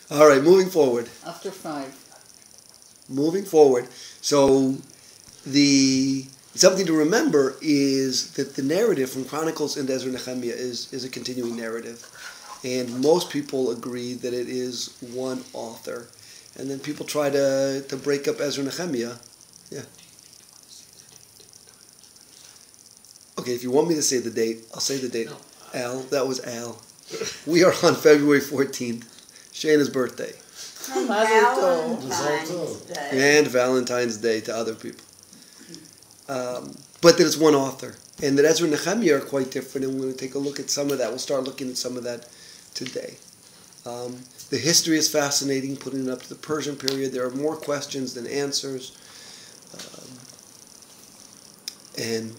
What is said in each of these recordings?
All right, moving forward. After 5. Moving forward. So something to remember is that the narrative from Chronicles and Ezra-Nechemiah is a continuing narrative. And most people agree that it is one author. And then people try to break up Ezra-Nechemiah. Yeah. Okay, if you want me to say the date, I'll say the date. No. Al, that was Al. We are on February 14th, Shayna's birthday. Valentine's Day. And Valentine's Day to other people. But that it's one author. And that Ezra and Nehemiah are quite different, and we're going to take a look at some of that. We'll start looking at some of that today. The history is fascinating, putting it up to the Persian period. There are more questions than answers. And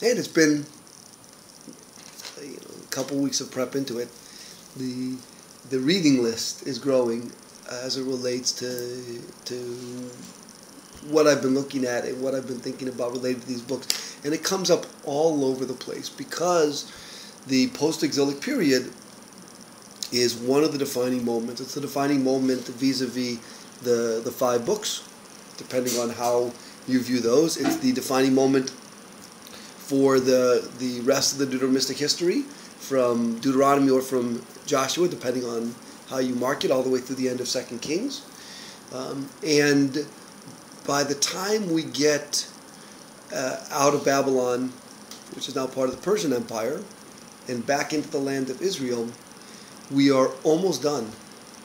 it's been a couple weeks of prep into it. The reading list is growing as it relates to what I've been looking at and what I've been thinking about related to these books. And it comes up all over the place because the post-exilic period is one of the defining moments. It's the defining moment vis-a-vis the 5 books, depending on how you view those. It's the defining moment for the rest of the Deuteronomistic history, from Deuteronomy or from Joshua, depending on how you mark it, all the way through the end of 2 Kings. And by the time we get out of Babylon, which is now part of the Persian Empire, and back into the land of Israel, we are almost done.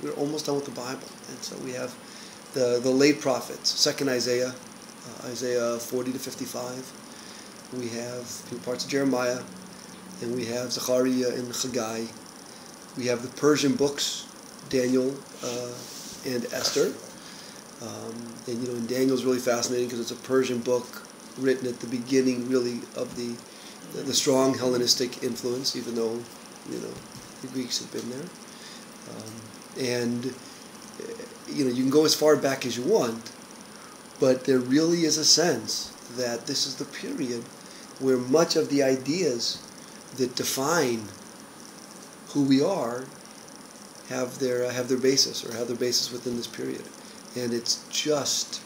We're almost done with the Bible. And so we have the late prophets, 2nd Isaiah, Isaiah 40 to 55. We have parts of Jeremiah, and we have Zechariah and Haggai. We have the Persian books, Daniel and Esther. And Daniel's really fascinating because it's a Persian book written at the beginning, really, of the strong Hellenistic influence, even though the Greeks have been there. And you can go as far back as you want, but there really is a sense that this is the period where much of the ideas that define who we are have their basis within this period. And it's just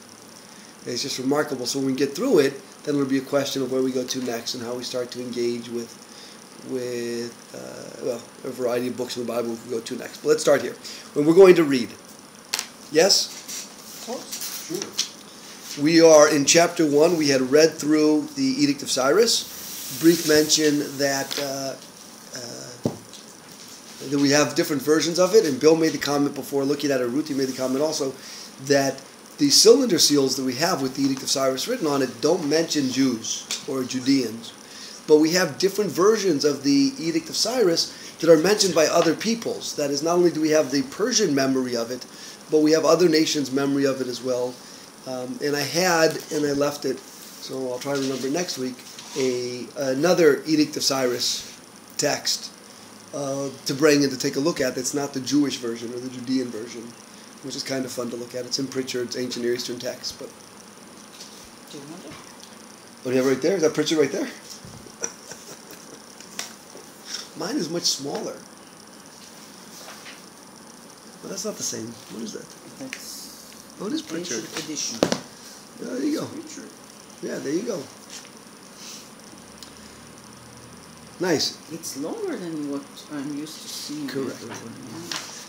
remarkable. So when we get through it, then it'll be a question of where we go to next and how we start to engage with a variety of books in the Bible we can go to next. But let's start here. When we're going to read. Yes? Of course. Sure. We are in chapter 1. We had read through the Edict of Cyrus. Brief mention that we have different versions of it, and Bill made the comment before looking at it. Ruthie made the comment also that the cylinder seals that we have with the Edict of Cyrus written on it don't mention Jews or Judeans, but we have different versions of the Edict of Cyrus that are mentioned by other peoples. That is, not only do we have the Persian memory of it, but we have other nations' memory of it as well. And I left it, so I'll try to remember next week, another Edict of Cyrus text to bring and to take a look at that's not the Jewish version or the Judean version, which is kind of fun to look at. It's in Pritchard's Ancient Near Eastern text. But Do you want it? what do you have right there? Is that Pritchard right there? Mine is much smaller. Well, that's not the same. What is that? What is Pritchard? Edition. Yeah, there you go. Pritchard. Yeah, there you go. Nice. It's longer than what I'm used to seeing. Correct. Yeah.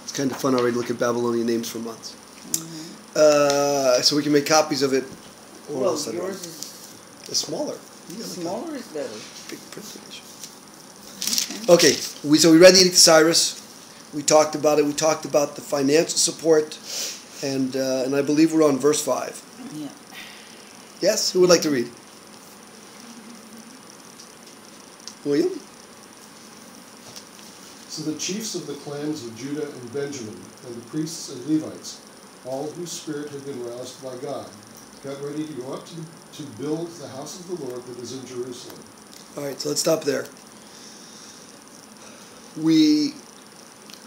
It's kind of fun already to look at Babylonian names for months. Mm-hmm. So we can make copies of it. Or Well, else yours is it's smaller. smaller is better. Big print edition. Okay, so we read the Edict of Cyrus. We talked about it. We talked about the financial support, and I believe we're on verse 5. Yeah. Yes? Who would like to read? William? So the chiefs of the clans of Judah and Benjamin, and the priests and Levites, all whose spirit had been roused by God, got ready to go up to build the house of the Lord that is in Jerusalem. All right, so let's stop there.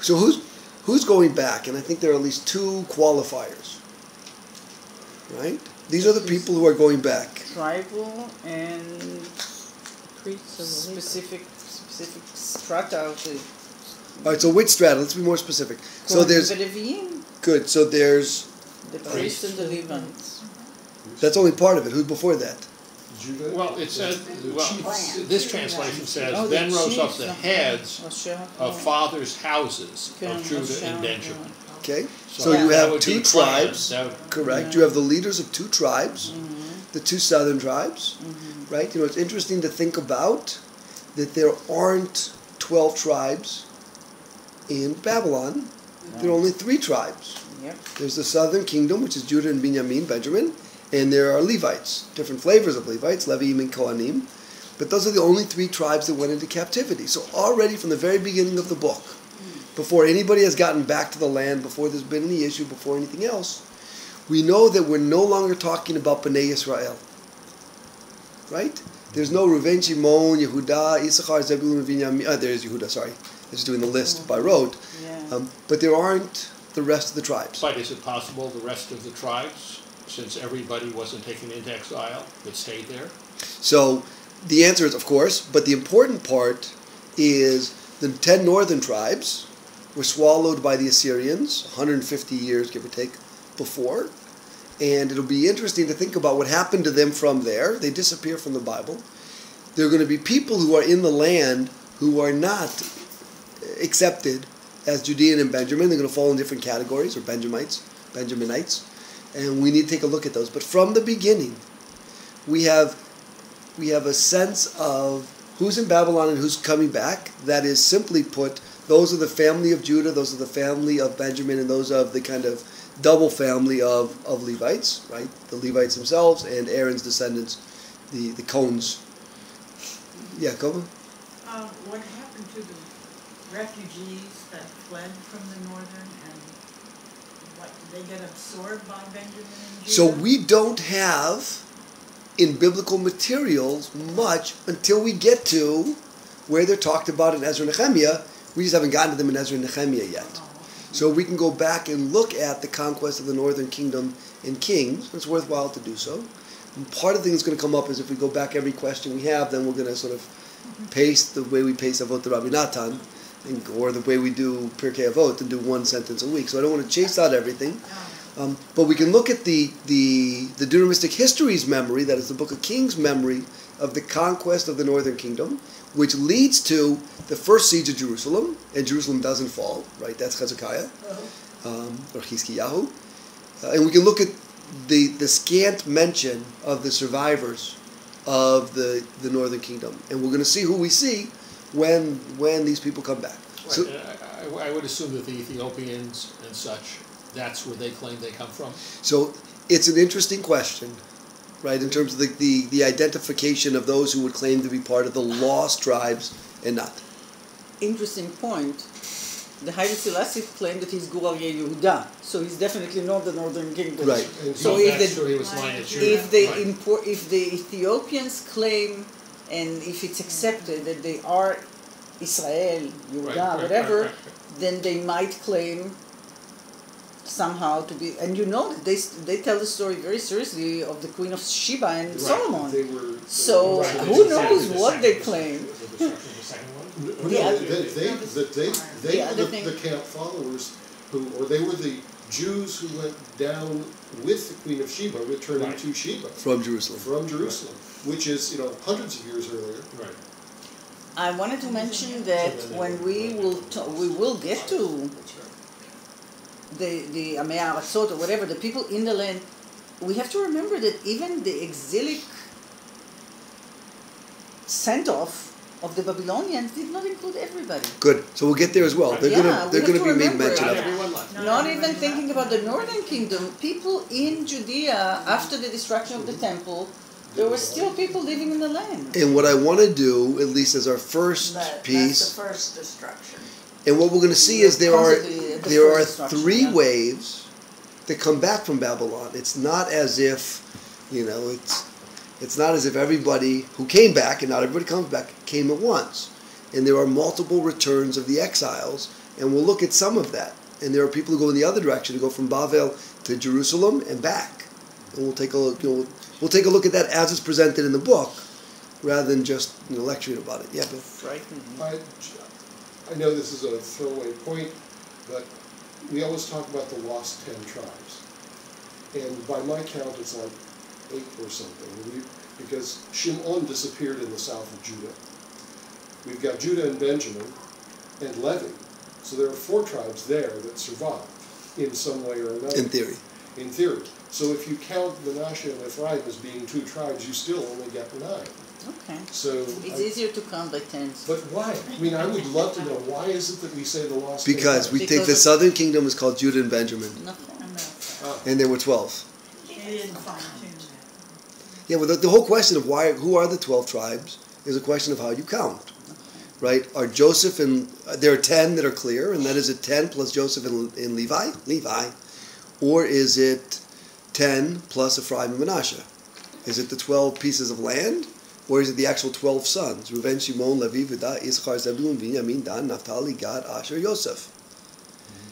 So who's going back? And I think there are at least 2 qualifiers, right? These are the people who are going back. Tribal and specific strata of the All right, so which strata? Let's be more specific. So there's good. So there's the priests and the Levites. that's only part of it. Who's before that? Judah. Well, it says, chiefs. this translation says, Oh, then the rose up chiefs, the uh-huh. heads of Of fathers' houses of Judah and Benjamin. Okay, So so you that have would be two clans. tribes. That would- Correct. Yeah. You have the leaders of two tribes, the two southern tribes, right? You know, it's interesting to think about that there aren't 12 tribes in Babylon. There are only 3 tribes. Yep. There's the southern kingdom, which is Judah and Benjamin, Benjamin, and there are Levites, different flavors of Levites, Leviim and Kohanim. But those are the only 3 tribes that went into captivity. So already from the very beginning of the book, before anybody has gotten back to the land, before there's been any issue, before anything else, we know that we're no longer talking about Bnei Israel. Right? There's no Reuven, Shimon, Yehuda, Issachar, Zebulun, and Binyamin. There's Yehuda, sorry. I'm just doing the list by road. Yeah. But there aren't the rest of the tribes. But is it possible the rest of the tribes, since everybody wasn't taken into exile, would stay there? So the answer is, of course, but the important part is the 10 northern tribes were swallowed by the Assyrians 150 years, give or take, before. And it'll be interesting to think about what happened to them from there. They disappear from the Bible. There are going to be people who are in the land who are not accepted as Judean and Benjamin. They're going to fall in different categories, or Benjamites. And we need to take a look at those. But from the beginning, we have a sense of who's in Babylon and who's coming back. That is, simply put, those are the family of Judah, those are the family of Benjamin, and those are the kind of double family of Levites, right? The Levites themselves and Aaron's descendants, the Cohens. Yeah, Kova? What happened to the refugees that fled from the northern, and what, did they get absorbed by Benjamin and Judah? So we don't have in biblical materials much until we get to where they're talked about in Ezra-Nechemiah. We just haven't gotten to them in Ezra-Nechemiah yet. So we can go back and look at the conquest of the northern kingdom in Kings. It's worthwhile to do so. And part of the thing that's going to come up is if we go back every question we have, then we're going to sort of paste the way we paste Avot Rabbi Natan, or the way we do Pirkei Avot, and do one sentence a week. So I don't want to chase out everything. But we can look at the Deuteronomistic Histories memory, that is the Book of Kings memory, of the conquest of the northern kingdom, which leads to the first siege of Jerusalem, and Jerusalem doesn't fall, right? That's Hezekiah, or Chizkiyahu. And we can look at the scant mention of the survivors of the northern kingdom. And we're going to see who we see when these people come back. Right. So, I would assume that the Ethiopians and such, that's where they claim they come from. so it's an interesting question, right, in terms of the identification of those who would claim to be part of the lost tribes and not. Interesting point. The Haile Selassie claimed that he's Gur Aryeh Yehuda, so he's definitely not the northern kingdom. Right. And So so if that's the- where he was lineage Judah. If the Ethiopians claim, and if it's accepted that they are Israel, Yehuda, whatever, then they might claim somehow to be. And you know, they tell the story very seriously of the Queen of Sheba and Solomon. They were. So Right. who knows what they claim? The second one? No, The other- they the were other the thing- camp followers they were the Jews who went down with the Queen of Sheba, returning Right. to Sheba From Jerusalem. from Jerusalem, which is hundreds of years earlier. Right. I wanted to mention that when we will get to the Amei Aratzot or whatever, the people in the land, we have to remember that even the exilic send-off of the Babylonians did not include everybody. Good. So we'll get there as well. They're Yeah, they're we going have to to be made remember mention Not of. everyone left. Not even thinking about the northern kingdom, people in Judea, after the destruction of the temple, there were still people living in the land. And what I want to do, at least as our first That's piece, the first destruction. and what we're going to see is there Because are of the there are first destruction, 3 yeah. waves that come back from Babylon. It's not as if, it's not as if everybody who came back, and not everybody comes back, came at once. And there are multiple returns of the exiles, and we'll look at some of that. And there are people who go in the other direction, who go from Bavel to Jerusalem and back. And we'll take a look. We'll take a look at that as it's presented in the book, rather than just lecturing about it. Yeah, Bill. Frightening. I know this is a throwaway point, but we always talk about the lost 10 tribes. And by my count, it's like 8 or something. Because Shimon disappeared in the south of Judah. We've got Judah and Benjamin and Levi. So there are 4 tribes there that survived in some way or another. In theory. In theory. So if you count Manasseh and Ephraim as being 2 tribes, you still only get 9. Okay. So It's easier to count by tens. But why? I mean, I would love to know, why is it that we say the lost 10 Because we tribes? think the southern kingdom is called Judah and Benjamin, and there were 12. They didn't fine-tune that. Yeah, well, the whole question of who are the 12 tribes is a question of how you count, right? Are Joseph and there are 10 that are clear, and that is it 10 plus Joseph and Levi, or is it 10 plus Ephraim and Manasseh? Is it the 12 pieces of land, or is it the actual 12 sons? Reuven, Shimon, Levi, Judah, Issachar, Zebulun, Binyamin, Dan, Naphtali, Gad, Asher, Yosef.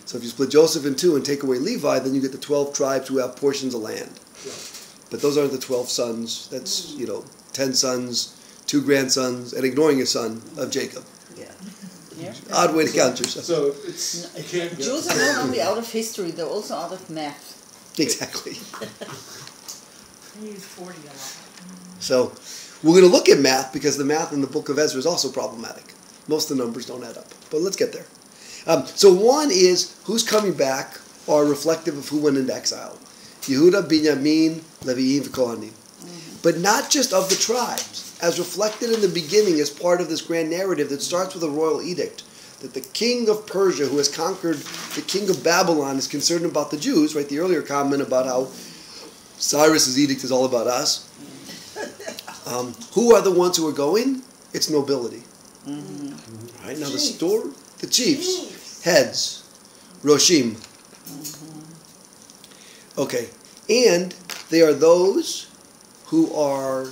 So if you split Joseph in 2 and take away Levi, then you get the 12 tribes who have portions of land. Yeah. But those aren't the 12 sons. That's, 10 sons, 2 grandsons, and ignoring a son of Jacob. Yeah. Yeah. Odd way to count yourself. So it's, you can't get... Jews are not only out of history, they're also out of math. Exactly. They use 40 a lot. So we're going to look at math because the math in the book of Ezra is also problematic. Most of the numbers don't add up. But let's get there. So one is who's coming back are reflective of who went into exile. Yehuda, Binyamin, Levi'im, Kohanim. But not just of the tribes, as reflected in the beginning as part of this grand narrative that starts with a royal edict, that the king of Persia, who has conquered the king of Babylon, is concerned about the Jews, right? The earlier comment about how Cyrus's edict is all about us. Who are the ones who are going? It's nobility. Right? Now the chiefs, heads, Roshim. Okay, and they are those who are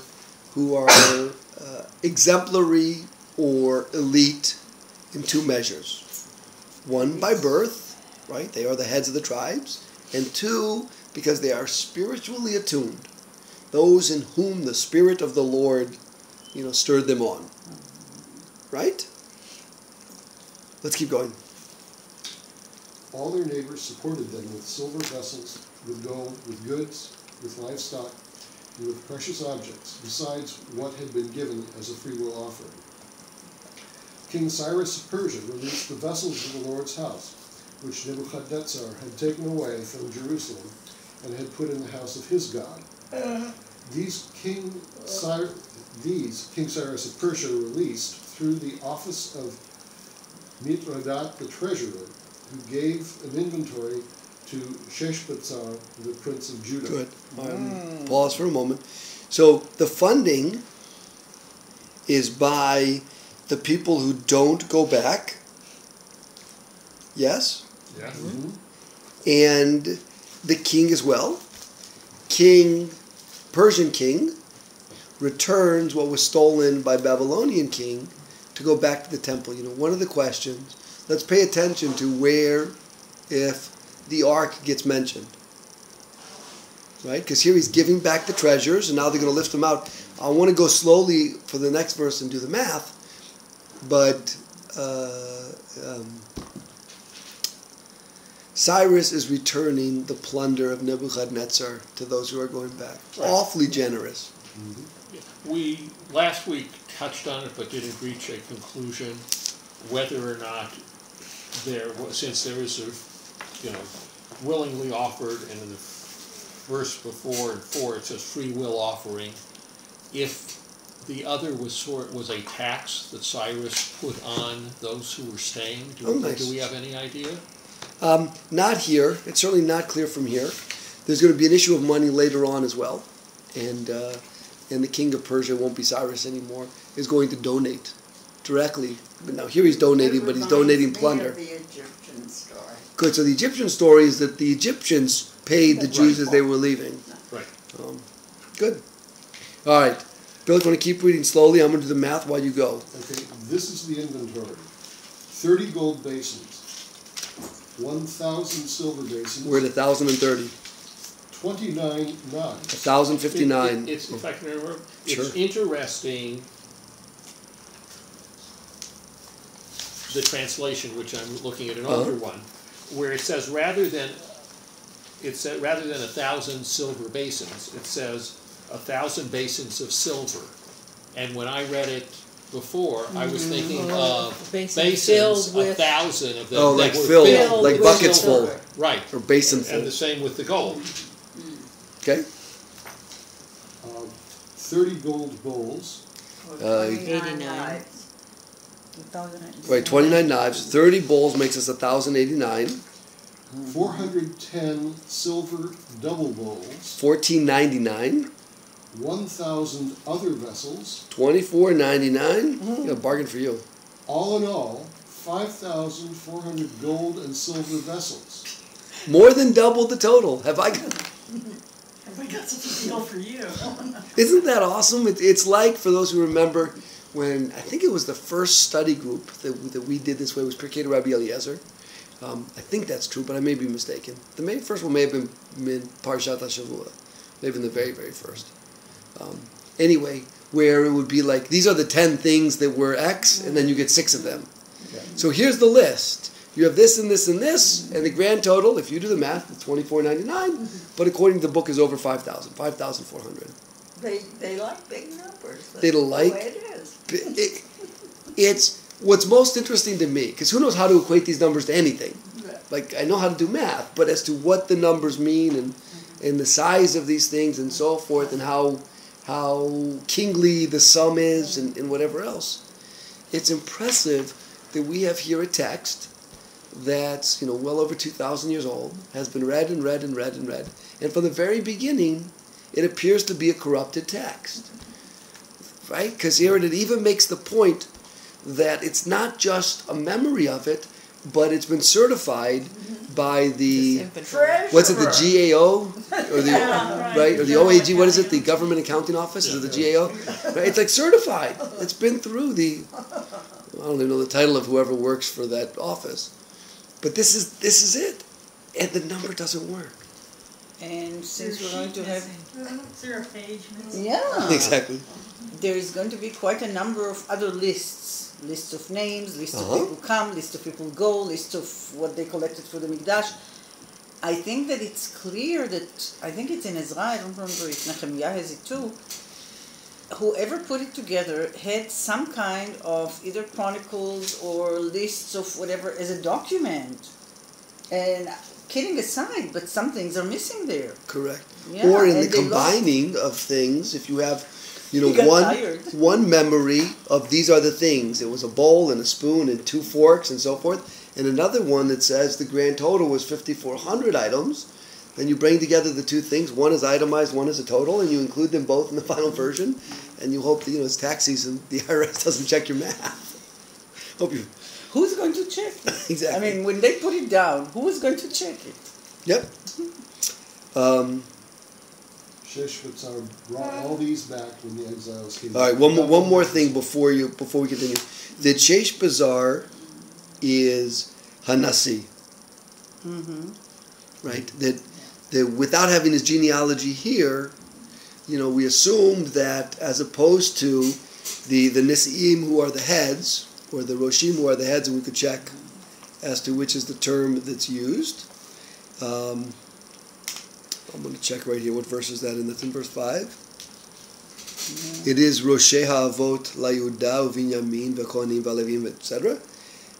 exemplary or elite in 2 measures. 1 by birth, right? They are the heads of the tribes, and 2 because they are spiritually attuned. Those in whom the Spirit of the Lord, stirred them on. Right? Let's keep going. All their neighbors supported them with silver vessels, with gold, with goods, with livestock, and with precious objects, besides what had been given as a freewill offering. King Cyrus of Persia released the vessels of the Lord's house, which Nebuchadnezzar had taken away from Jerusalem and had put in the house of his God. These King Cyrus of Persia released through the office of Mithridat the treasurer, who gave an inventory to Sheshbazzar, the prince of Judah. Good. Pause for a moment. So the funding is by the people who don't go back. Yes? Yeah. And the king as well. Persian king, returns what was stolen by Babylonian king to go back to the temple. One of the questions, let's pay attention to where, if the ark gets mentioned. Right? Because here he's giving back the treasures, and now they're going to lift them out. I want to go slowly for the next verse and do the math, but Cyrus is returning the plunder of Nebuchadnezzar to those who are going back. Right. Awfully generous. We last week touched on it, but didn't reach a conclusion whether or not since there is a, willingly offered, and in the verse before and 4 it says free will offering. If the other was a tax that Cyrus put on those who were staying, do we have any idea? Not here. It's certainly not clear from here. There's going to be an issue of money later on as well, and the king of Persia won't be Cyrus anymore. Is going to donate directly. But now here he's donating, but he's donating plunder. The Egyptian story. Good. So the Egyptian story is that the Egyptians paid the Jews as they were leaving. Right. Good. All right. Bill, you want to keep reading slowly? I'm going to do the math while you go. Okay, this is the inventory. 30 gold basins, 1,000 silver basins. We're at 1,030. 29 knives. 1,059. If I can remember, Sure. It's interesting the translation, which I'm looking at an older one, where it says rather than 1,000 silver basins, it says 1,000 basins of silver. And when I read it before, I was thinking of basins, 1,000 of them. Oh, like that were filled, like buckets full. Right. Or basin full. And the same with the gold. Okay. 30 gold bowls. 89. Right, 29 knives. 30 bowls makes us 1,089. 410 silver double bowls. 1,499. 1,000 other vessels. 2,499. Yeah, bargain for you. All in all, 5,400 gold and silver vessels. More than double the total. Have I got such a deal for you? Isn't that awesome? It's like, for those who remember, when I think it was the first study group that we did this way, was Pirkei Rabbi Eliezer. I think that's true, but I may be mistaken. The first one may have been Parshat HaShavua, maybe in the very, very first. Anyway, where it would be like, these are the 10 things that were X, and then you get 6 of them. Okay. So here's the list. You have this and this and this, and the grand total, if you do the math, is $24.99, but according to the book is over 5,000, 5,400. They like big numbers. They like the way it is. It's what's most interesting to me, because who knows how to equate these numbers to anything? Right. Like, I know how to do math, but as to what the numbers mean and the size of these things and so forth, and how kingly the sum is and whatever else, it's impressive that we have here a text that's well over 2,000 years old, has been read and read and read and read, and from the very beginning it appears to be a corrupted text, right? Because here it even makes the point that it's not just a memory of it, but it's been certified by the what's it, the GAO or the right or the OAG? What is it? The Government Accounting Office? Is it the GAO? Right? It's like certified. It's been through the I don't even know the title of whoever works for that office, but this is it, and the number doesn't work. And since we're going to have Is there a page missing? yeah Exactly. there is going to be quite a number of other lists of names, lists of people come, lists of people go, lists of what they collected for the Mikdash. I think that it's clear that, I think it's in Ezra, I don't remember if Nechemiah has it too, whoever put it together had some kind of either chronicles or lists of whatever as a document. And kidding aside, but some things are missing there. Correct. Yeah, or in and the they combining of things, if you have one memory of these are the things. It was a bowl and a spoon and 2 forks and so forth. And another one that says the grand total was 5,400 items. Then you bring together the two things. One is itemized, one is a total, and you include them both in the final version. And you hope that, it's tax season, the IRS doesn't check your math. Hope you. Who's going to check it? Exactly. I mean, when they put it down, who is going to check it? Yep. Sheshbatzar brought all these back when the exiles came. All right, one more thing before we continue. The Sheshbatzar is Hanasi, right? That without having his genealogy here, we assumed that as opposed to the Nisi'im who are the heads, or the Roshim who are the heads, and we could check as to which is the term that's used. I'm going to check right here. What verse is that in? That's in verse 5. Yeah. It is Roshei Ha'avot LaYudah U'Vinyamin V'Kohanim V'Levim, etc.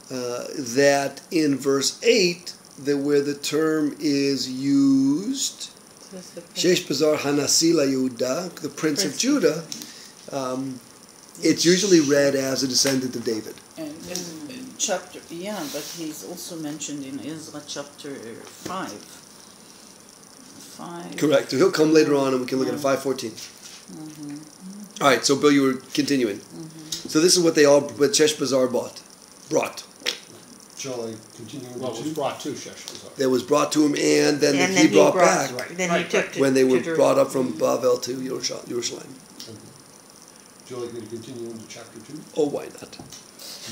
That in verse 8, where the term is used, Sheshbatzar Hanasi LaYudah, the Prince of Judah, it's usually read as a descendant of David. And chapter, but he's also mentioned in Ezra chapter 5. Correct. So he'll come later on, and we can look at 5:14. All right. So Bill, you were continuing. So this is what Sheshbatzar brought. Shall I continue? Well, it was brought to Sheshbatzar. That was brought to him, and then he brought back Then he took when they were brought up from Bavel to Yerushalayim. Would you like me to continue into chapter 2? Oh, why not?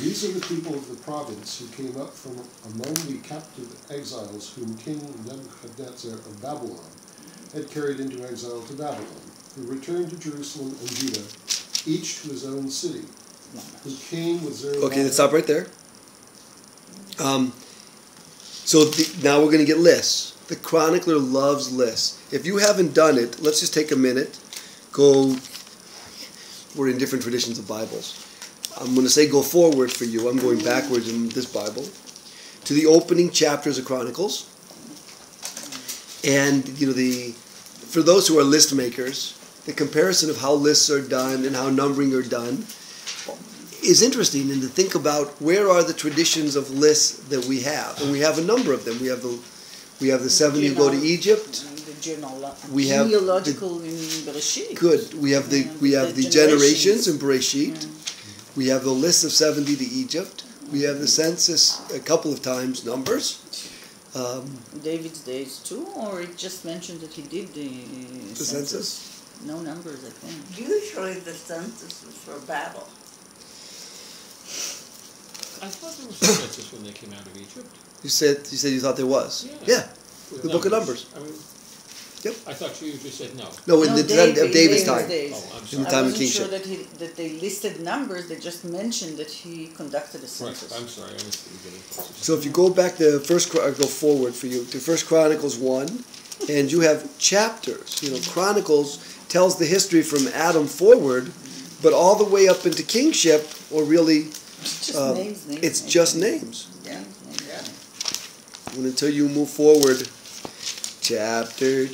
These are the people of the province who came up from among the captive exiles whom King Nebuchadnezzar of Babylon had carried into exile to Babylon, who returned to Jerusalem and Judah, each to his own city, who came with Zerubbabel. Okay, let's stop right there. Now we're going to get lists. The chronicler loves lists. If you haven't done it, let's just take a minute. We're in different traditions of Bibles. I'm going to say go forward for you. I'm going backwards in this Bible. To the opening chapters of Chronicles. And, for those who are list makers, the comparison of how lists are done and how numbering are done is interesting, and to think about where are the traditions of lists that we have. And we have a number of them. We have the 70 who go to Egypt. We have genealogical in Bereshit. Good. We have the generations in Bereshit. We have the list of 70 to Egypt. We have the census a couple of times, numbers. David's days too, or it just mentioned that he did the census? No numbers, I think. Usually the census is for Babel. I thought there was a census when they came out of Egypt. You said you thought there was. Yeah. The book of Numbers. I mean, Yep. I thought you just said no. No, in the time of David's time. Days. Oh, I'm In sorry. the time I of wasn't kingship. sure that they listed numbers. They just mentioned that he conducted a census. Right. I'm sorry. I missed the beginning. So if you go back to go forward for you to 1 Chronicles 1, and you have chapters. Chronicles tells the history from Adam forward, but all the way up into kingship, or really, It's just names. it's just names. Yeah. And until you move forward, chapter,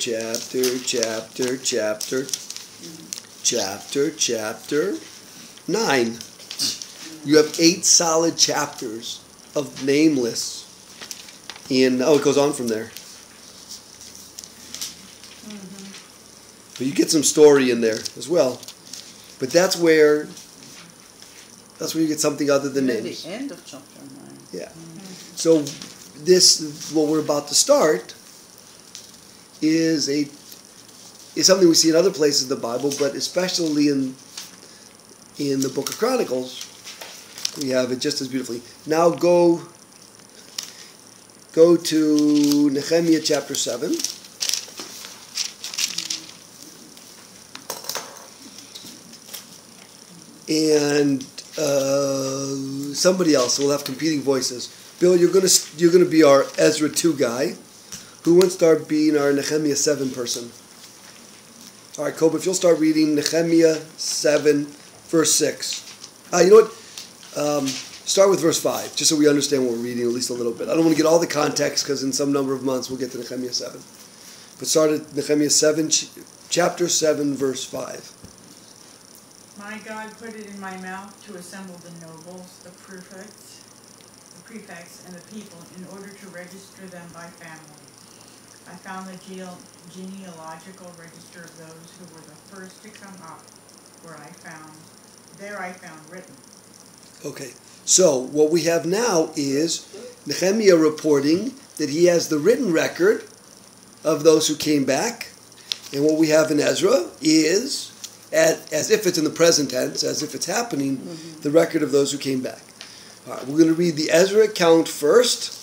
9. You have 8 solid chapters of name lists. And it goes on from there. But you get some story in there as well. But that's where you get something other than names. The end of chapter 9. Yeah. So what we're about to start is something we see in other places in the Bible, but especially in the book of Chronicles, we have it just as beautifully. Now go to Nehemiah chapter 7. And somebody else. We'll have competing voices. Bill, you're gonna be our Ezra 2 guy. Who wants to start being our Nehemiah 7 person? All right, Kobe, if you'll start reading Nehemiah 7, verse 6. You know what? Start with verse 5, just so we understand what we're reading at least a little bit. I don't want to get all the context, because in some number of months we'll get to Nehemiah 7. But start at Nehemiah 7, chapter 7, verse 5. My God put it in my mouth to assemble the nobles, the prefects, and the people in order to register them by family. I found the genealogical register of those who were the first to come up, there I found written. Okay, so what we have now is Nehemiah reporting that he has the written record of those who came back, and what we have in Ezra is, as if it's in the present tense, as if it's happening, the record of those who came back. All right, we're going to read the Ezra account first,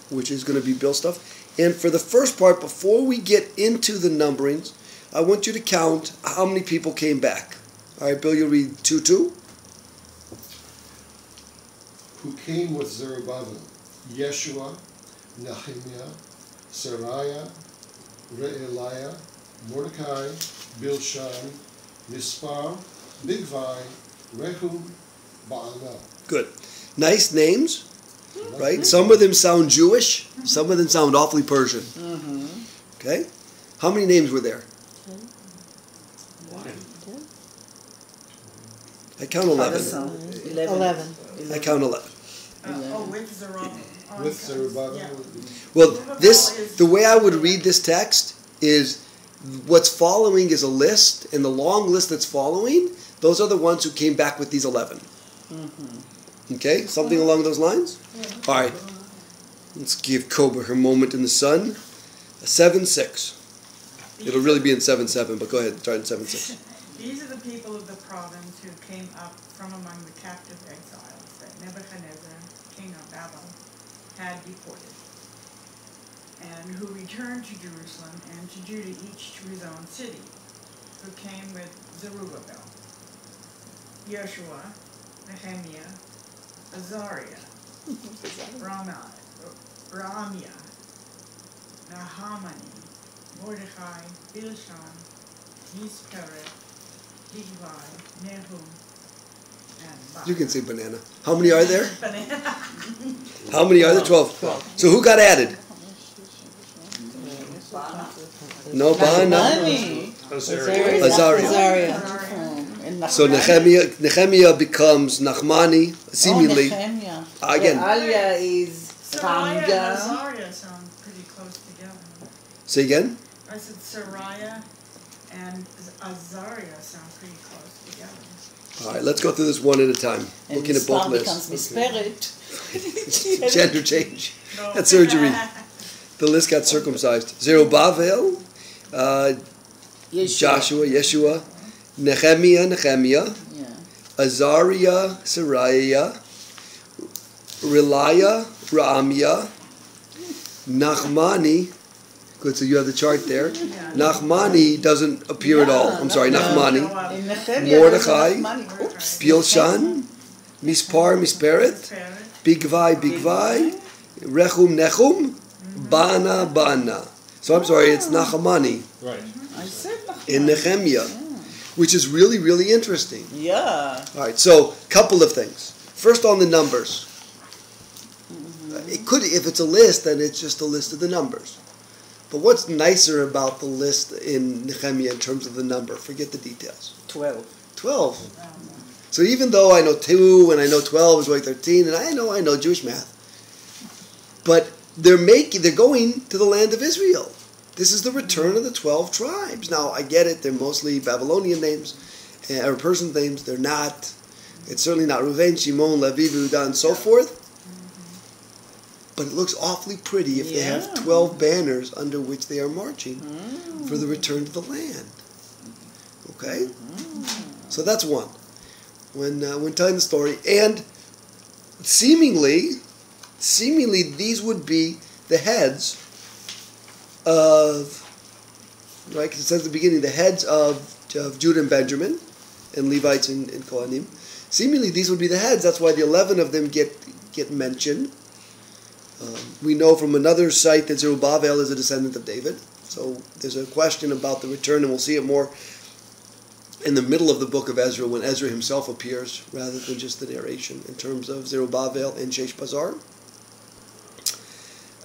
which is going to be Bill stuff. And for the first part, before we get into the numberings, I want you to count how many people came back. All right, Bill, you'll read 2:2. Who came with Zerubbabel? Yeshua, Nehemiah, Seraiah, Re'eliah, Mordecai, Bilshan, Mispar, Bigvai, Rehum, Baanah. Good. Nice names, right? Some of them sound Jewish. Some of them sound awfully Persian. Okay? How many names were there? 1. I count 11. 11. I count 11. With Zerubbabel. With Zerubbabel. Yeah. Well, the way I would read this text is what's following is a list, and the long list that's following, those are the ones who came back with these 11. Okay? Something along those lines? All right. Let's give Koba her moment in the sun. 7:6. It'll really be in 7:7, but go ahead. Start in 7:6. These are the people of the province who came up from among the captive exiles that Nebuchadnezzar, king of Babylon, had deported, and who returned to Jerusalem and to Judah, each to his own city, who came with Zerubbabel, Yeshua, Nehemiah, Azariah, Ramia, Nahamani, Mordechai, Bilshan, Misperet, Bigvai, Nehum, and Bach. You can say banana. How many are there? Banana. How many are there? 12. So who got added? No, Bana. Azariah. So Nechemiah becomes Nachmani, seemingly. Again. Alia is Sariah and Ramga. Azariah sound pretty close together. Say again? I said Sariah and Azariah sound pretty close together. All right, let's go through this one at a time. And Looking at both becomes lists. Misperet. Gender change. No. That's surgery. The list got circumcised. Zerubbabel, Joshua, Yeshua, Nechemiah, Yeah. Azariah, Sariah, Reliah, Raamiah, Nachmani. Good, so you have the chart there. Nachmani doesn't appear at all. I'm sorry, Nachmani. In Nehemiah, Mordechai, Oops. Bilshan, Misperet, Bigvai, Nechum, Bana. So I'm sorry, it's Nachmani Right. I said in Nehemiah, which is really, really interesting. Yeah. All right, so couple of things. First on the numbers. It could, if it's a list, then it's just a list of the numbers. But what's nicer about the list in Nehemiah in terms of the number? Forget the details. 12. 12. So even though I know 2 and I know 12 is like 13, and I know Jewish math, but they're going to the land of Israel. This is the return of the 12 tribes. Now, I get it, they're mostly Babylonian names, or person names. They're not. It's certainly not Reuven, Shimon, Levi, Yehuda, and so forth. But it looks awfully pretty if they have 12 banners under which they are marching for the return to the land. Okay? So that's one. When telling the story. And seemingly these would be the heads of, right, because it says at the beginning, the heads of Judah and Benjamin, and Levites and Kohanim. Seemingly these would be the heads. That's why the 11 of them get mentioned. We know from another site that Zerubbabel is a descendant of David. So there's a question about the return, and we'll see it more in the middle of the book of Ezra when Ezra himself appears rather than just the narration in terms of Zerubbabel and Sheshbazzar.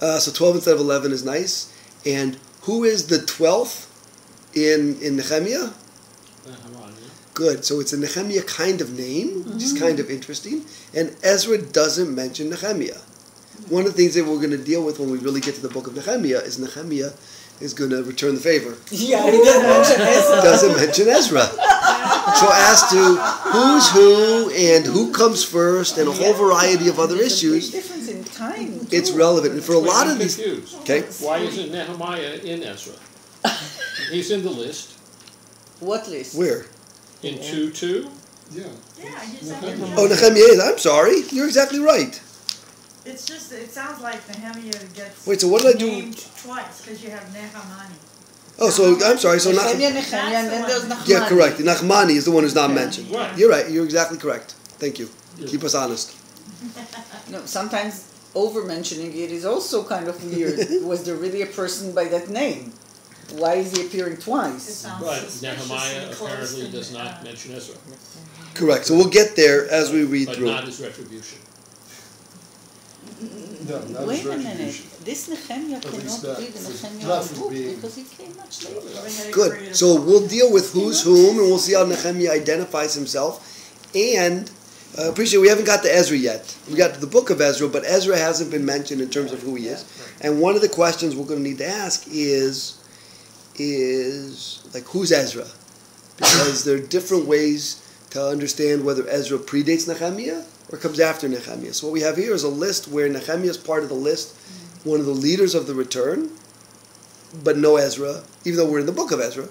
So 12 instead of 11 is nice. And who is the 12th in Nehemiah? Good. So it's a Nehemiah kind of name, which is kind of interesting. And Ezra doesn't mention Nehemiah. One of the things that we're going to deal with when we really get to the book of Nehemiah is Nehemiah is going to return the favor. Yeah, he doesn't mention Ezra. Doesn't mention Ezra. So as to who's who and who comes first and a whole variety of other issues, There's a big difference in time. it's relevant. And for a lot of these... Confused. Okay. Why isn't Nehemiah in Ezra? He's in the list. What list? Where? In 2:2. Yeah. Yeah, you said Oh, Nehemiah is. I'm sorry. You're exactly right. It's just, it sounds like Nehemiah gets Wait, so what did I do? named twice, because you have Nehemani. Oh, so I'm sorry. So Nehemiah, Nehemiah. and then there's Nachmani. Yeah, correct. Nachmani is the one who's not mentioned. Right. You're right. You're exactly correct. Thank you. Keep us honest. No, sometimes over-mentioning it is also kind of weird. Was there really a person by that name? Why is he appearing It twice? sounds But suspiciously Nehemiah close apparently and, does not mention Ezra, Correct. So we'll get there as we read but through. not as retribution. No, not Wait as a minute. retribution. This Nehemiah At least cannot that be the is Nehemiah not of the book being- because he came much later. They had a Good. creative So we'll problem. deal with who's whom, and we'll see how Nehemiah identifies himself. And appreciate we haven't got to Ezra yet. We got to the book of Ezra, but Ezra hasn't been mentioned in terms of who he is. And one of the questions we're going to need to ask is like, who's Ezra? Because there are different ways to understand whether Ezra predates Nehemiah or comes after Nehemiah. So what we have here is a list where Nehemiah is part of the list, one of the leaders of the return, but no Ezra, even though we're in the book of Ezra.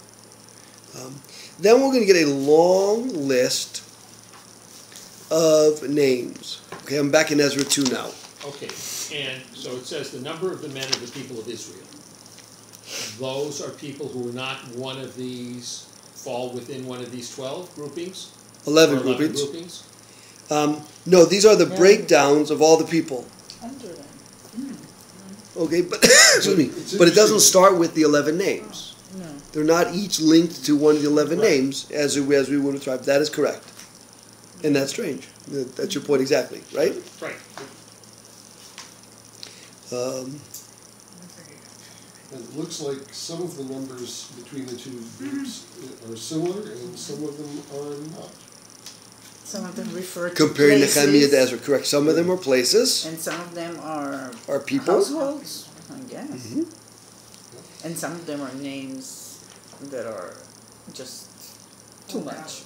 Then we're going to get a long list of names. Okay, I'm back in Ezra 2 now. Okay, and so it says the number of the men of the people of Israel. Those are people who are not one of these, fall within one of these 12 groupings? 11 Or 11 groupings. groupings. No, these are the breakdowns of all the people. Under them. Okay, but excuse me. But it doesn't start with the 11 names. No. They're not each linked to one of the 11 names as we would have tried. That is correct. And that's strange. That's your point exactly, right? Right. And it looks like some of the numbers between the two groups are similar, and some of them are not. Some of them refer to Comparing places, Nehemiah to Ezra, correct. Some of them are places, and some of them are people. households, I guess. Mm-hmm. And some of them are names that are just too much.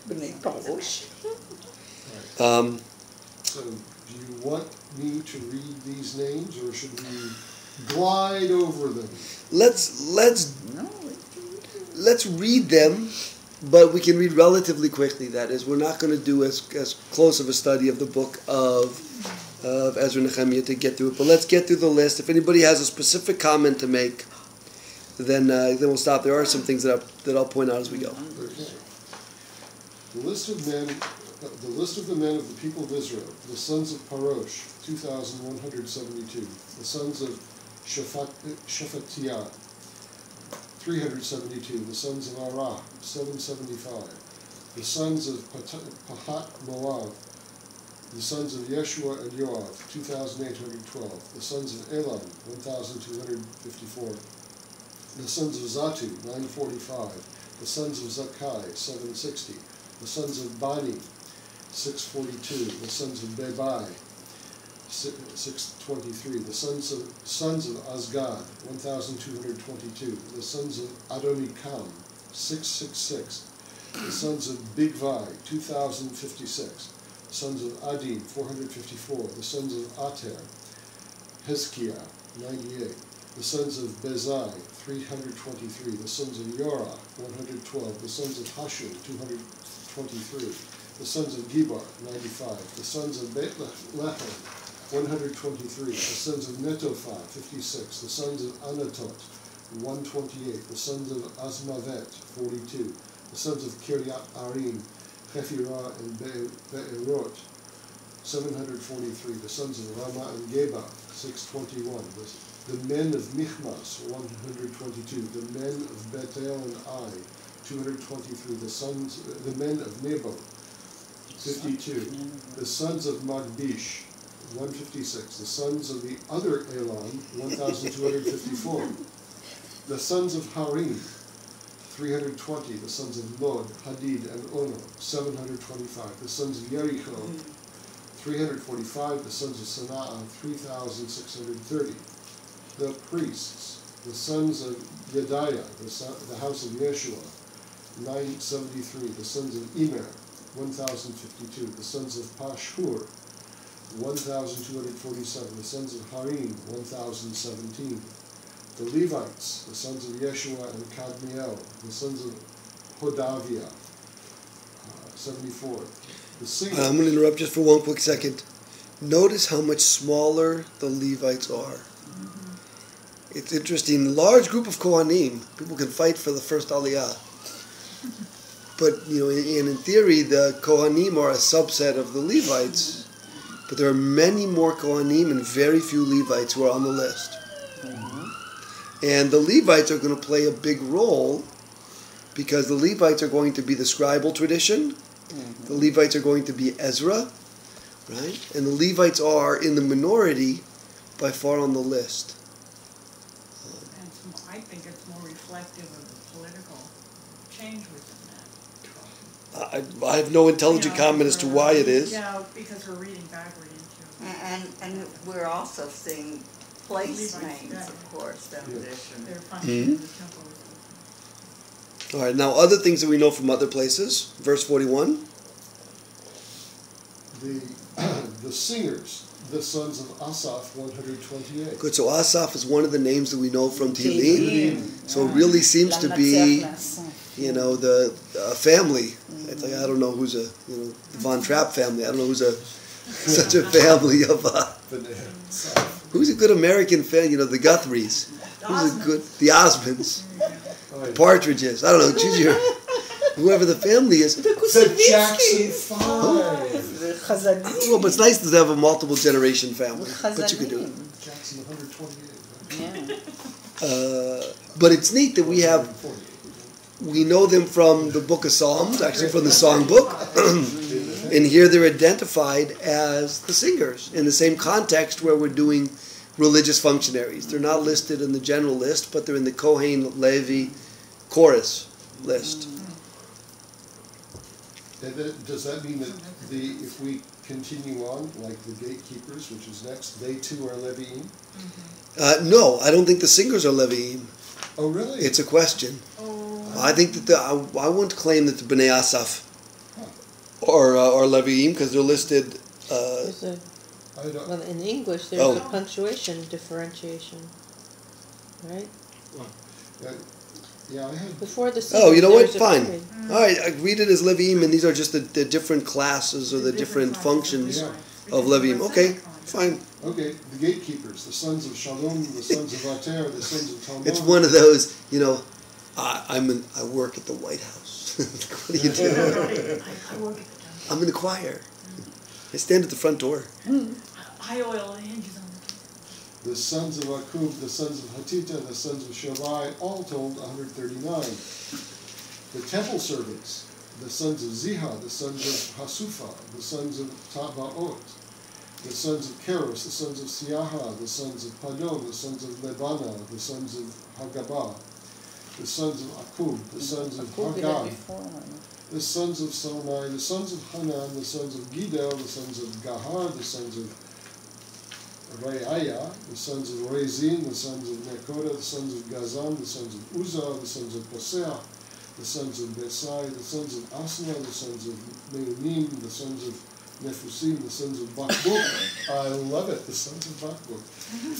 B'nai Parosh. So, do you want me to read these names, or should we glide over them? Let's No, read them, but we can read relatively quickly. That is, we're not going to do as close of a study of the book of Ezra-Nechemiah to get through it. But let's get through the list. If anybody has a specific comment to make, then we'll stop. There are some things that I'll point out as we go. Okay. The list of the men of the people of Israel, the sons of Parosh, 2,172. The sons of Shephatiah, 372. The sons of Arah, 775. The sons of Pahat Moab, the sons of Yeshua and Yoav, 2,812. The sons of Elam, 1,254. The sons of Zatu, 945. The sons of Zakai, 760. The sons of Bani, 642. The sons of Bebai, 623. The sons of Azgad, 1,222. The sons of Adonikam, 666. The sons of Bigvai, 2,056. The sons of Adim, 454. The sons of Ater, Hezekiah, 98. The sons of Bezai, 323. The sons of Yorah, 112. The sons of Hashum, 223. The sons of Gibar, 95. The sons of Bethlehem, 123. The sons of Netophah, 56. The sons of Anatot, 128. The sons of Azmavet, 42. The sons of Kiryat Arim, Chephirah and Be'erot, 743. The sons of Ramah and Geba, 621. The men of Michmas, 122. The men of Bethel and Ai, 223. The men of Nebo, 52. The sons of Magbish, 156. The sons of the other Elam, 1,254. The sons of Harim, 320. The sons of Lod, Hadid, and Ono, 725. The sons of Jericho, 345. The sons of Sana'a, 3,630. The priests, the sons of Yediah, the house of Yeshua, 973. The sons of Immer, 1,052. The sons of Pashhur, 1,247. The sons of Harim, 1,017. The Levites, the sons of Yeshua and Kadmiel, the sons of Hodaviah, 74. The singers. I'm going to interrupt just for one quick second. Notice how much smaller the Levites are. It's interesting. Large group of Kohanim. People can fight for the first Aliyah. But, in theory, the Kohanim are a subset of the Levites. But there are many more Kohanim and very few Levites who are on the list. And the Levites are going to play a big role because the Levites are going to be the scribal tradition. The Levites are going to be Ezra, right? And the Levites are in the minority by far on the list. I think it's more reflective of the political change within that. I have no intelligent comment as to why it is. Because we're reading backward into And we're also seeing place Levites, names, yeah. of course, deposition. their function in the temple. All right, now other things that we know from other places. Verse 41. The singers, the sons of Asaph, 128. Good, so Asaph is one of the names that we know from Tehillim. Tehillim. So it really seems to be, L'Natzach the family. It's like, I don't know who's the Von Trapp family. I don't know who's such a family of, who's a good American family, the Guthries. Who's a good, the Osmonds. Partridges. I don't know, choose your, whoever the family is. The Jackson Kusavitzkis. 5. The Chazanim. Well, but it's nice to have a multiple generation family. But you could do it. Jackson 128. Yeah. But it's neat that we know them from the book of Psalms, actually from the songbook. And here they're identified as the singers in the same context where we're doing religious functionaries. They're not listed in the general list, but they're in the Kohen Levi chorus list. And then, does that mean that if we continue on, like the gatekeepers, which is next, they too are Levi'im? No, I don't think the singers are Levi'im. Oh, really? It's a question. I think that I wouldn't claim that the Bnei Asaf are Levi'im because they're listed. Well, in English, there's a punctuation differentiation, right? Yeah, I had. Before the Oh, you know what? there's a Fine. period. All right, I read it as Levi'im, and these are just the different classes or the different functions of Levi'im. Okay, fine. Okay, the gatekeepers, the sons of Shalom, the sons of Ater, the sons of Talmud. It's one of those, I work at the White House. What do you do? I work at the I'm in the choir. I stand at the front door. I oil the hinges on the door. The sons of Akub, the sons of Hatita, the sons of Shavai, all told 139. The temple servants, the sons of Ziha, the sons of Hasufa, the sons of Tabaot, the sons of Keros, the sons of Siaha, the sons of Padon, the sons of Lebana, the sons of Hagabah, the sons of Akub, the sons of Hagab, the sons of Salmai, the sons of Hanan, the sons of Gidel, the sons of Gahar, the sons of Reaya, the sons of Rezin, the sons of Nekoda, the sons of Gazan, the sons of Uzzah, the sons of Paseah, the sons of Besai, the sons of Asna, the sons of Meunim, the sons of Nefusim, the sons of Bakbuk. I love it, the sons of Bakbuk.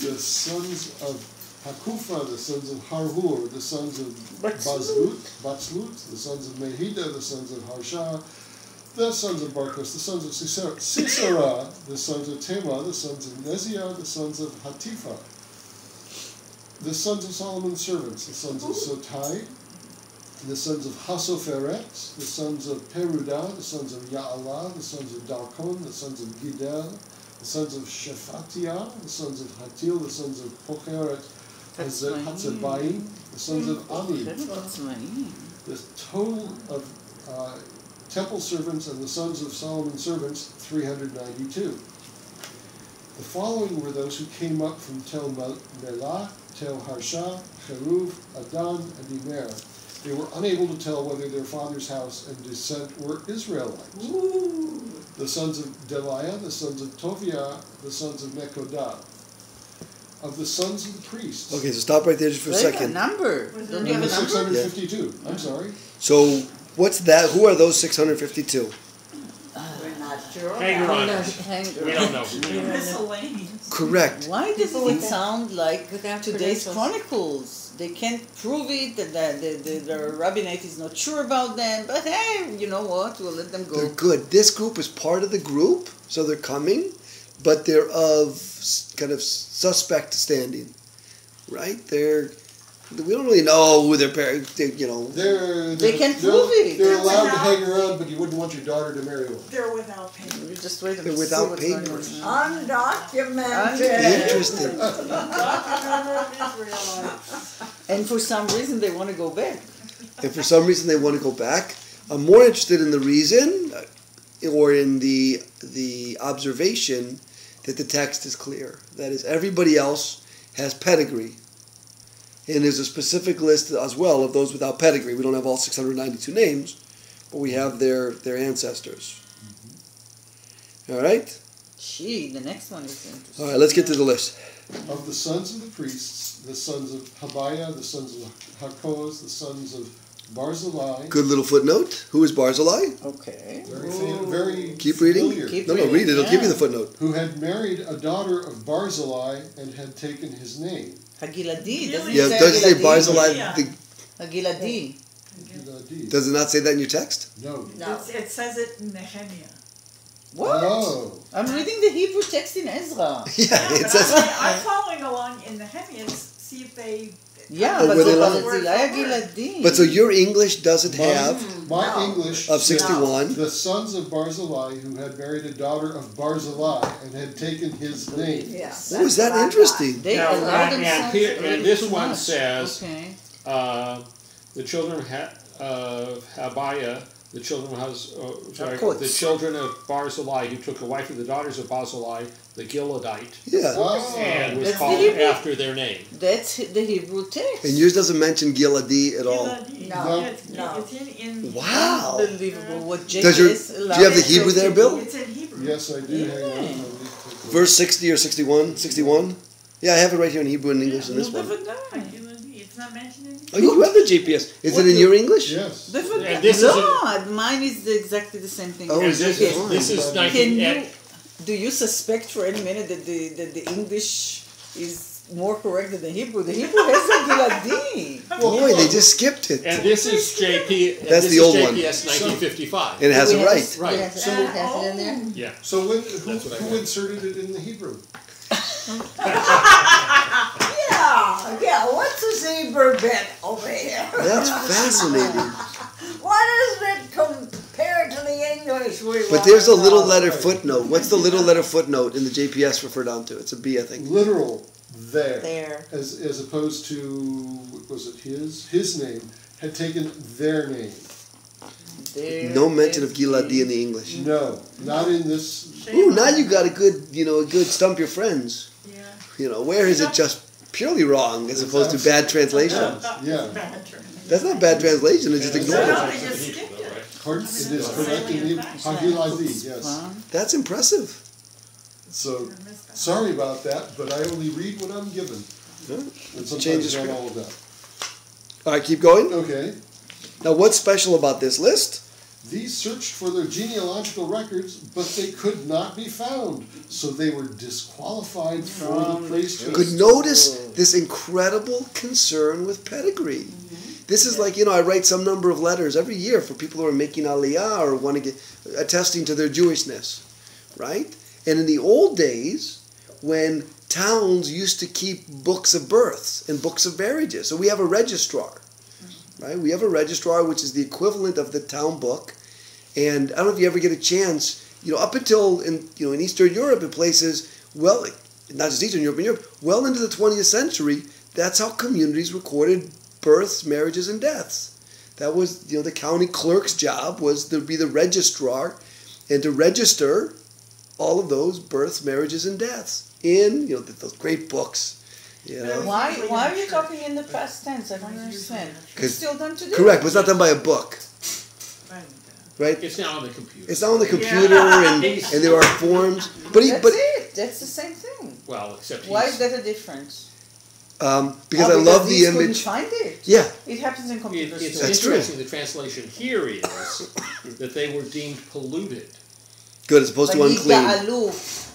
The sons of Hakufa, the sons of Harhur, the sons of Batzlut, the sons of Mehida, the sons of Harsha, the sons of Barkos, the sons of Sisera, the sons of Tema, the sons of Neziah, the sons of Hatifa, the sons of Solomon's servants, the sons of Sotai, the sons of Hasoferet, the sons of Peruda, the sons of Ya'alah, the sons of Dalkon, the sons of Gidel, the sons of Shephatiah, the sons of Hatil, the sons of Pocheret, Hatzebayim, the sons of Ami. The total of temple servants and the sons of Solomon's servants, 392. The following were those who came up from Tel Melah, Tel Harsha, Cheruv, Adan, and Imer. They were unable to tell whether their father's house and descent were Israelites. Ooh. The sons of Deliah, the sons of Toviah, the sons of Nekodah. Of the sons of the priests. Okay, so stop right there just for a second. Number. Don't you have a number? 652. Yeah. I'm sorry. So what's that? Who are those 652? We're not sure. Hang on. We don't know. Miscellaneous. Correct. Why does it sound like Without today's credentials. Chronicles? They can't prove it, that the rabbinate is not sure about them, but hey, you know what, we'll let them go. They're good. This group is part of the group, so they're coming, but they're of kind of suspect standing, right? We don't really know who their parents, They can prove it. They're allowed to hang around, but you wouldn't want your daughter to marry one. They're without papers. We just wait and They're see without what's going papers. on. Undocumented. Interesting. And for some reason they want to go back. And for some reason they want to go back. I'm more interested in the reason or in the observation that the text is clear. That is, everybody else has pedigree. And there's a specific list as well of those without pedigree. We don't have all 692 names, but we have their ancestors. Mm-hmm. All right? Gee, the next one is interesting. All right, let's get to the list. Of the sons of the priests, the sons of Habiah, the sons of Hakoz, the sons of Barzillai. Good little footnote. Who is Barzillai? Okay. Very Keep reading. Keep No, reading, read it. It'll give you yeah. the footnote. Who had married a daughter of Barzillai and had taken his name. Hagiladi, doesn't Yeah, it does it say Hagiladi? Barzillai? Yeah. Hagiladi. Does it not say that in your text? No. It says it in Nehemiah. What? Oh. I'm reading the Hebrew text in Ezra. Yeah, it But says. I'm following along in Nehemiah to see if they Yeah, Or but were they זה like- ברזילי הגלעדי. But so your English doesn't have My No. English of says 61. the sons of Barzillai who had married a daughter of Barzillai and had taken his name. Yes. Oh, is that interesting? They Now, allow and themselves here- a little and this too one much. says- Okay. The children of Habiah, the children of course. the children of Barzillai, who took a wife of the daughters of Barzillai, the Gileadite, Yeah. Oh. and was That's called the Hebrew. after their name. That's the Hebrew text. And yours doesn't mention Giladi at all. No, It's no. in Wow. Unbelievable. What Does your- JPS do you have the Hebrew there, Bill? It's in Hebrew. Yes, I do. Hang on. I'll need to take a Verse 60 or 61? 61? Yeah, I have it right here in Hebrew and English in this one. It's not mentioned in Oh, you have the GPS. Is it in your English? look. Yes. And this is a- God, mine is exactly the same thing. Oh, And is this it? is, this is Can 19, Can you, do you suspect for any minute that the English is more correct than the Hebrew? The Hebrew has a Giladi. Boy, they just skipped it. and this is JP. And That's this the is old one. JPS 1955. And it has Do it we have right. it- Right. we have it- has it in there? Yeah. So That's what I who got. inserted it in the Hebrew? Yeah, what's this Hebrew bit over here? That's fascinating. What is it compared to the English we But want there's to a little know? letter footnote. What's the little letter footnote in the JPS referred on to? It's a B, I think. Literal there. There. As opposed to, what was it, his name, had taken their name. There No mention of is Giladi in the English. No, not in this. Ooh, now you got a good, a good stump your friends. Yeah. Where is it just purely wrong as opposed to bad translation? Yeah, That's not bad translation, it's just No, ignored. I just skipped it. it is correct in the Hagiladi, yes. That's impressive. So, sorry about that, but I only read what I'm given. Yeah. And Change the sometimes not script. all of that. All right, keep going. Okay. Now, what's special about this list? These searched for their genealogical records, but they could not be found, so they were disqualified for the priesthood. Could notice this incredible concern with pedigree. This is like, I write some number of letters every year for people who are making aliyah or want to get attesting to their Jewishness, right? And in the old days, when towns used to keep books of births and books of marriages, so we have a registrar, right? We have a registrar, which is the equivalent of the town book. And I don't know if you ever get a chance, up until in Eastern Europe and places, well, not just Eastern Europe, in Europe, well into the 20th century, that's how communities recorded births, marriages, and deaths. That was, the county clerk's job was to be the registrar and to register all of those births, marriages, and deaths in, those great books. Why are you talking in the past tense? I don't understand. It's still done today. Correct, but it's not done by a book, right? It's now on the computer. It's not on the computer, and there are forms. But That's it. That's the same thing. Well, except Why he's- is that a difference? because I love the these couldn't image. find it. Yeah, It happens in computers It's too. That's true. interesting. The translation here is that they were deemed polluted. good as opposed to unclean. Vayiga'alu.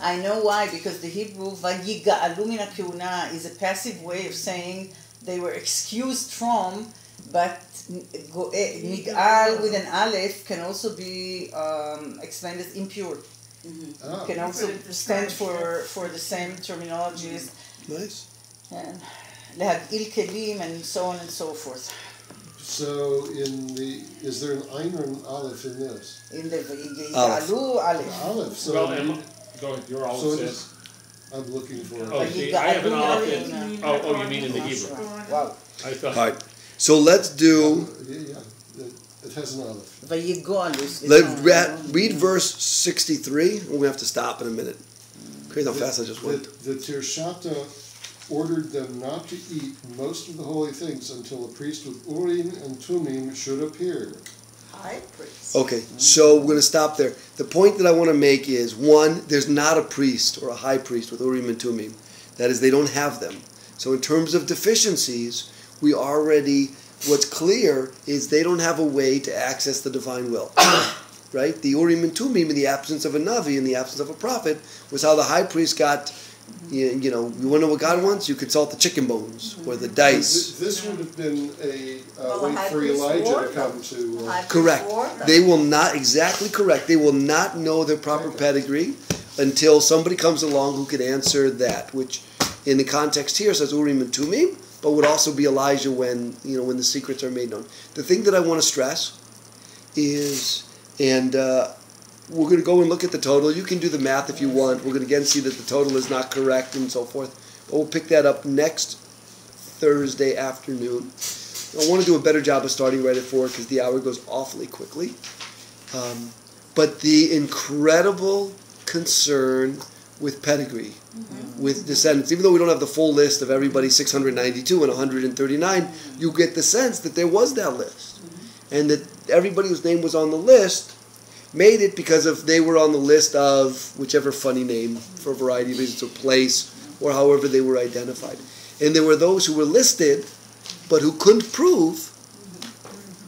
I know why, because the Hebrew Vayiga'alu min ha'keuna is a passive way of saying they were excused from, but Nig'al with an aleph can also be explained as impure. Ah, Can also stand for the same terminologies Nice. and להגעיל כלים and so on and so forth. so is there an Ein or an Aleph in this? In the Vayiga'alu aleph. Aleph, so, Well, go ahead. You're all so it it says. is, I'm looking for Oh, it. see, I have an Aleph in. Vayiga'alu Oh, you mean in the Hebrew? Wow. I thought. All right. So let's do. Yeah, it has an Aleph. Vayiga'alu. Read verse 63. We're gonna have to stop in a minute. Crazy how fast I just went. The Tirshata ordered them not to eat most of the holy things until a priest with Urim and Tumim should appear. High priest. Okay, so we're going to stop there. The point that I want to make is, one, there's not a priest or a high priest with Urim and Tumim. That is, they don't have them. So in terms of deficiencies, we already, what's clear is they don't have a way to access the divine will. Right? The Urim and Tumim in the absence of a Navi, in the absence of a prophet, was how the high priest got, you want to know what God wants? You consult the chicken bones or the dice. This would have been a Well, the wait high for priest Elijah wore to come to. High priest Correct. wore them. They will not, exactly correct. They will not know their proper pedigree until somebody comes along who could answer that, which in the context here says Urim and Tumim, but would also be Elijah when the secrets are made known. The thing that I want to stress is, and we're going to go and look at the total. You can do the math if you want. We're going to again see that the total is not correct and so forth. But we'll pick that up next Thursday afternoon. I want to do a better job of starting right at 4 because the hour goes awfully quickly. But the incredible concern with pedigree, with descendants, even though we don't have the full list of everybody 692 and 139, you get the sense that there was that list. And that everybody whose name was on the list made it because they were on the list of whichever funny name for a variety of reasons, or place, or however they were identified. And there were those who were listed, but who couldn't prove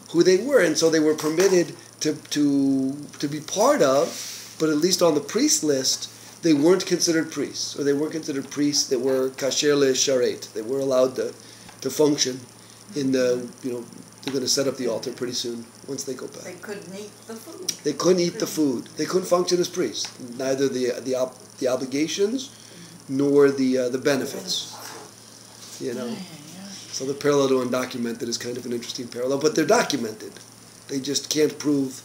who they were, and so they were permitted to be part of, but at least on the priest list, they weren't considered priests, or they weren't considered priests that were kasher le'sharet. They were allowed to function in the, they're going to set up the altar pretty soon once they go back. They couldn't eat the food. They couldn't eat the food. They couldn't function as priests. Neither the obligations nor the benefits. So the parallel to undocumented is kind of an interesting parallel, but they're documented. They just can't prove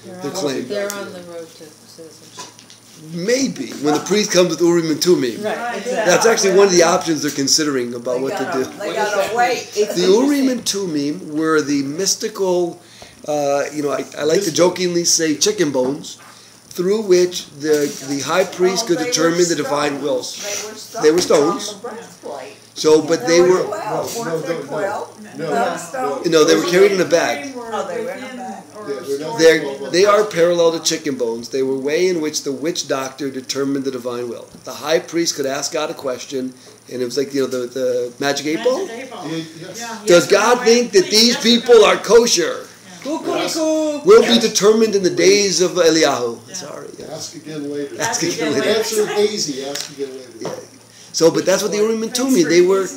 the claim. They're on the road to citizenship. Maybe when the priest comes with Urim and Tumim. Right, exactly. That's actually one of the options they're considering about what to do. They gotta wait. The Urim and Tumim were the mystical, I like to jokingly say chicken bones, through which the high priest could determine the divine wills. They were stones. So, but they were... No, they were carried in a bag. They were in a bag. They are parallel to chicken bones. They were a way in which the witch doctor determined the divine will. The high priest could ask God a question, and it was like, the magic 8 ball? Yes. Does God think that these people are kosher? Will be determined in the days of Eliyahu. Yeah. Sorry. Yeah. Ask again later. Ask again later. Answer hazy. Ask again later. Yeah. So, but that's what the Urim and Tumim, they were,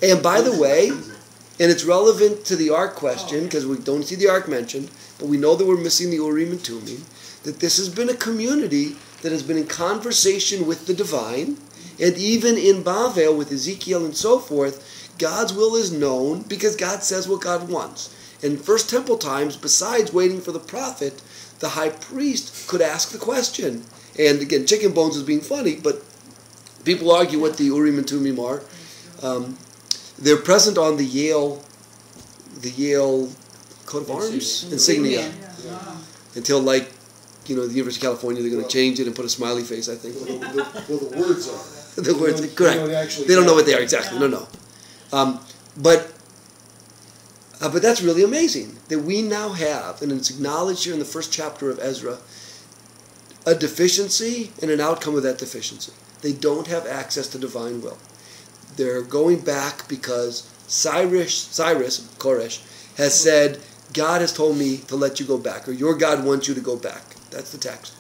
and by the way, and it's relevant to the Ark question, because we don't see the Ark mentioned, but we know that we're missing the Urim and Tumim, that this has been a community that has been in conversation with the divine, and even in Bavel with Ezekiel and so forth, God's will is known because God says what God wants. In First Temple times, besides waiting for the prophet, the high priest could ask the question. And again, chicken bones is being funny, but people argue what the Urim and Tumim are. They're present on the Yale coat of arms insignia. Until, the University of California, they're going to change it and put a smiley face, I think. Well, the words are. The words, correct. They don't know what they are exactly. No. But that's really amazing that we now have, and it's acknowledged here in the first chapter of Ezra, a deficiency and an outcome of that deficiency. They don't have access to divine will. They're going back because Cyrus, Koresh, has said, God has told me to let you go back, or your God wants you to go back. That's the text.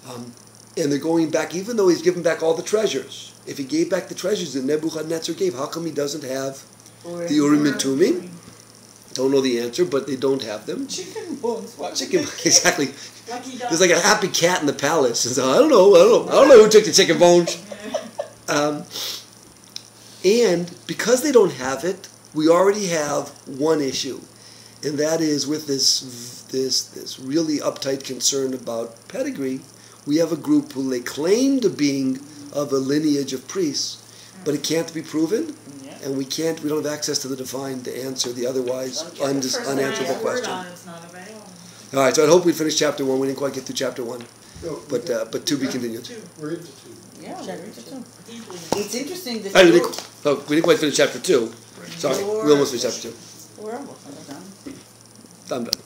And they're going back, even though he's given back all the treasures. If he gave back the treasures that Nebuchadnezzar gave, how come he doesn't have the Urim and Tumim? Don't know the answer, but they don't have them. Chicken bones. Exactly. There's like a happy cat in the palace. And so I don't know who took the chicken bones. And because they don't have it, we already have one issue, and that is with this really uptight concern about pedigree. We have a group who lay claim to being of a lineage of priests, but it can't be proven. And we don't have access to the divine to answer the otherwise unanswerable question. All right, so I hope we finished chapter 1. We didn't quite get through chapter 1, but to be continued. We're into 2. Yeah, it's interesting that we didn't quite finish chapter 2. Sorry, we almost finished chapter 2. we're almost done. I'm done.